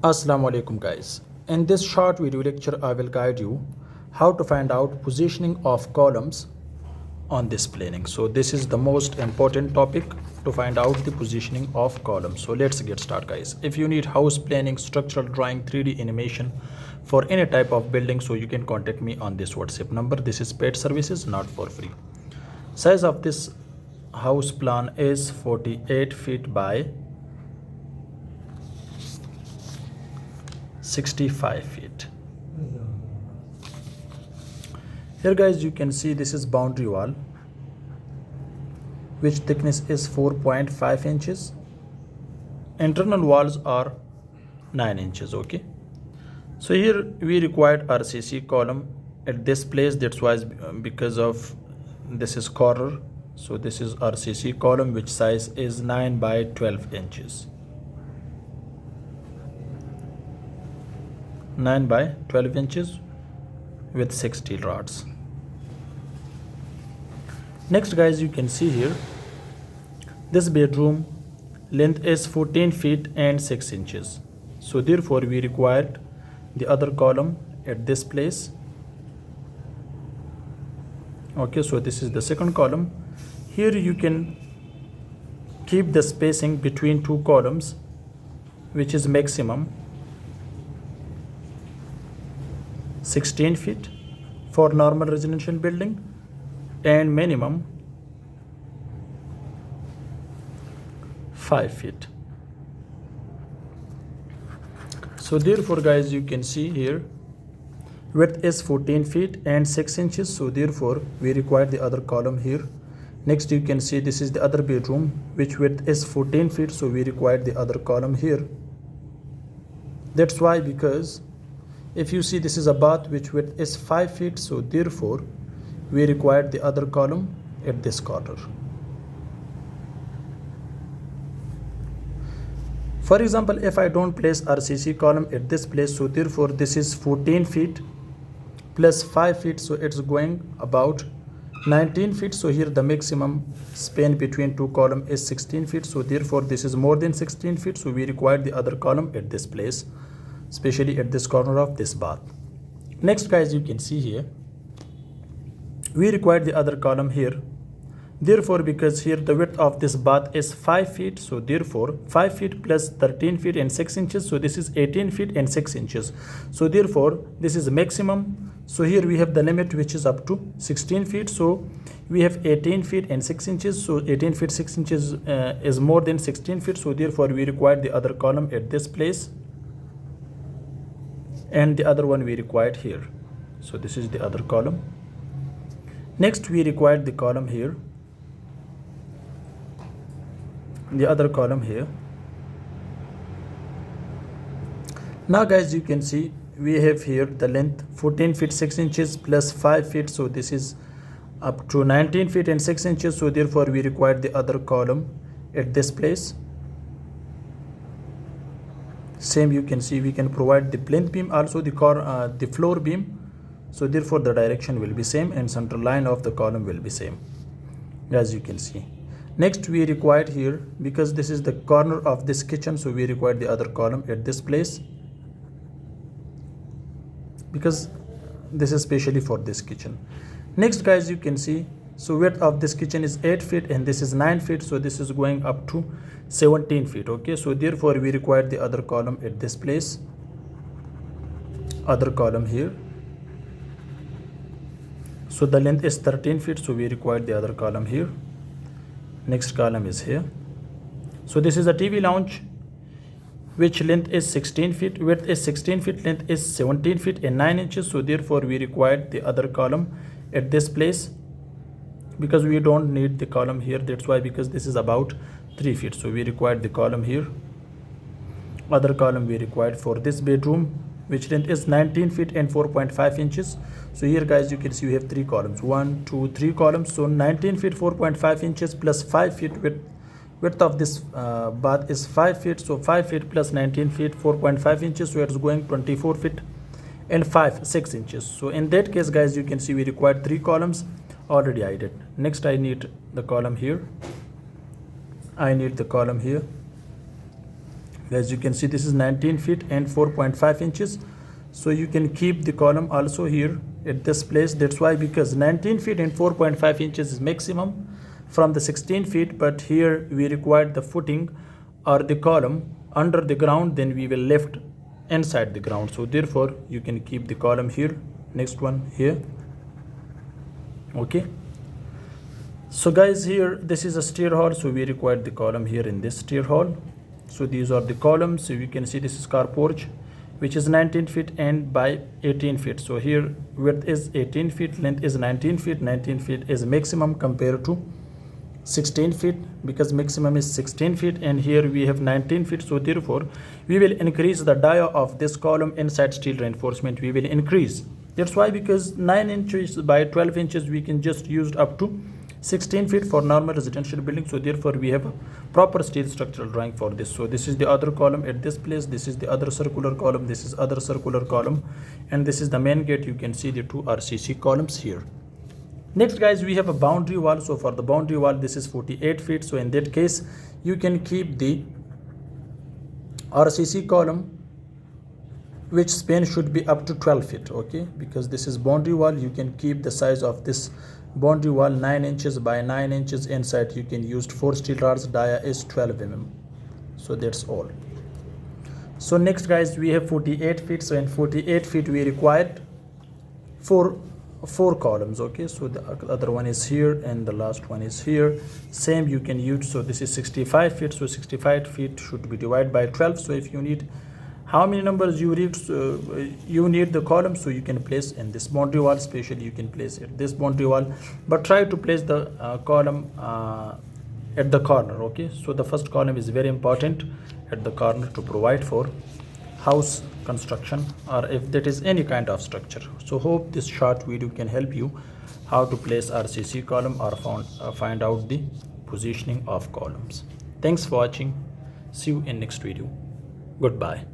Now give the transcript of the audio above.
Assalamu alaikum guys. In this short video lecture I will guide you how to find out positioning of columns on this planning. So this is the most important topic to find out the positioning of columns. So let's get started guys. If you need house planning, structural drawing, 3D animation for any type of building, so you can contact me on this WhatsApp number. This is paid services, not for free. Size of this house plan is 48 feet by 65 feet. Here guys, you can see this is boundary wall, which thickness is 4.5 inches. Internal walls are 9 inches. Okay, so here we required RCC column at this place. That's why because of this is corner, so this is RCC column, which size is 9 by 12 inches. 9 by 12 inches with 6 steel rods. Next guys, you can see here this bedroom length is 14 feet and 6 inches. So therefore we required the other column at this place. Okay, so this is the second column. Here you can keep the spacing between two columns, which is maximum 16 feet for normal residential building and minimum 5 feet. So therefore guys, you can see here width is 14 feet and 6 inches. So therefore we require the other column here. Next you can see this is the other bedroom, which width is 14 feet. So we require the other column here. That's why, because if you see this is a bath which width is 5 feet, so therefore we required the other column at this corner. For example, if I don't place RCC column at this place, so therefore this is 14 feet plus 5 feet, so it's going about 19 feet. So here the maximum span between two columns is 16 feet. So therefore this is more than 16 feet. So we require the other column at this place, especially at this corner of this bath. Next guys, you can see here we require the other column here. Therefore, because here the width of this bath is 5 feet, so therefore 5 feet plus 13 feet and 6 inches, so this is 18 feet and 6 inches. So therefore this is maximum. So here we have the limit, which is up to 16 feet. So we have 18 feet and 6 inches. So 18 feet 6 inches is more than 16 feet. So therefore we require the other column at this place, and the other one we required here. So this is the other column. Next we required the column here, the other column here. Now guys, you can see we have here the length 14 feet 6 inches plus 5 feet, so this is up to 19 feet and 6 inches. So therefore we required the other column at this place. Same, you can see we can provide the plinth beam, also the floor beam. So therefore the direction will be same and central line of the column will be same, as you can see. Next we required here, because this is the corner of this kitchen, so we required the other column at this place, because this is specially for this kitchen. Next guys, you can see, so width of this kitchen is 8 feet and this is 9 feet, so this is going up to 17 feet. Okay, so therefore we required the other column at this place, other column here. So the length is 13 feet, so we required the other column here. Next column is here. So this is a TV lounge, which length is 16 feet, width is 16 feet, length is 17 feet and 9 inches. So therefore we required the other column at this place, because we don't need the column here. That's why, because this is about 3 feet, so we required the column here. Other column we required for this bedroom, which length is 19 feet and 4.5 inches. So here guys, you can see we have 3 columns, 1 2 3 columns. So 19 feet 4.5 inches plus 5 feet width of this bath is 5 feet. So 5 feet plus 19 feet 4.5 inches, so it's going 24 feet and 6 inches. So in that case guys, you can see we required 3 columns. Already I did. Next I need the column here. I need the column here, As you can see, this is 19 feet and 4.5 inches. So you can keep the column also here at this place. That's why, because 19 feet and 4.5 inches is maximum from the 16 feet, but here we require the footing or the column under the ground, then we will left inside the ground. So therefore you can keep the column here. Next one here. Okay, so guys, here this is a stair hall, so we require the column here in this stair hall. So these are the columns. So you can see this is car porch, which is 19 feet and by 18 feet. So here width is 18 feet, length is 19 feet. 19 feet is maximum compared to 16 feet, because maximum is 16 feet, and here we have 19 feet. So therefore we will increase the dia of this column inside steel reinforcement. We will increase. That's why, because 9 inches by 12 inches we can just use up to 16 feet for normal residential building. So therefore we have a proper steel structural drawing for this. So this is the other column at this place, this is the other circular column, this is other circular column, and this is the main gate. You can see the 2 RCC columns here. Next guys, we have a boundary wall. So for the boundary wall, this is 48 feet. So in that case you can keep the RCC column, which span should be up to 12 feet. Okay, because this is boundary wall, you can keep the size of this boundary wall 9 inches by 9 inches. Inside you can use 4 steel rods, dia is 12 mm. So that's all. So next guys, we have 48 feet. So in 48 feet we required four columns. Okay, so the other one is here and the last one is here. Same you can use. So this is 65 feet. So 65 feet should be divided by 12. So if you need how many numbers you need the column, so you can place in this boundary wall, especially you can place it this boundary wall, but try to place the column at the corner. Okay, so the first column is very important at the corner to provide for house construction, or if that is any kind of structure. So hope this short video can help you how to place RCC column or find out the positioning of columns. Thanks for watching. See you in next video. Goodbye.